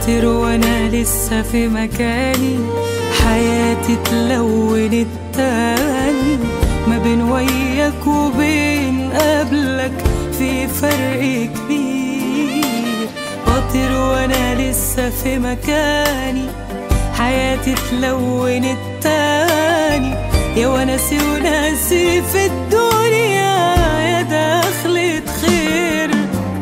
بطير وانا لسه في مكاني، حياتي اتلونت تاني، ما بين وياك وبين قبلك في فرق كبير. بطير وانا لسه في مكاني، حياتي اتلونت تاني، يا وناسي وناسي في الدنيا يا دخلة خير.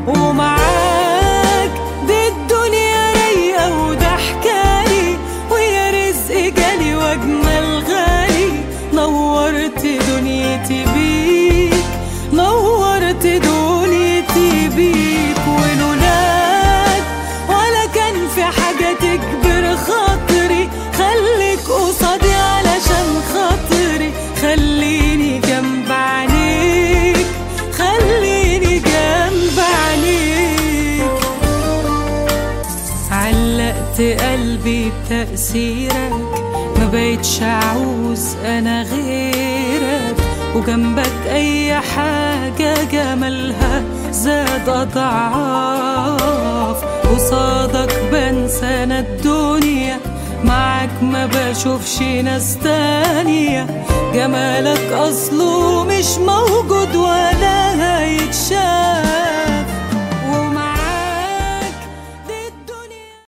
ومعاك دي الدنيا رايقة وضحكالي، ويا رزق جالي واجمل غالي، نورت دنيتي بيك، نورت دنيتي بيك. ولولاك ولا كان في حاجة تكبر خاطري، خليك قصادي علشان خاطري، خليني جنب عينيك، خليني جنب عينيك. علقت قلبي بتأثيرك، ما بقيتش عاوز انا غيرك، وجنبك اي حاجة جمالها زاد اضعاف. قصادك بنسى انا الدنيا، معاك ما بشوفش ناس تانية، جمالك اصله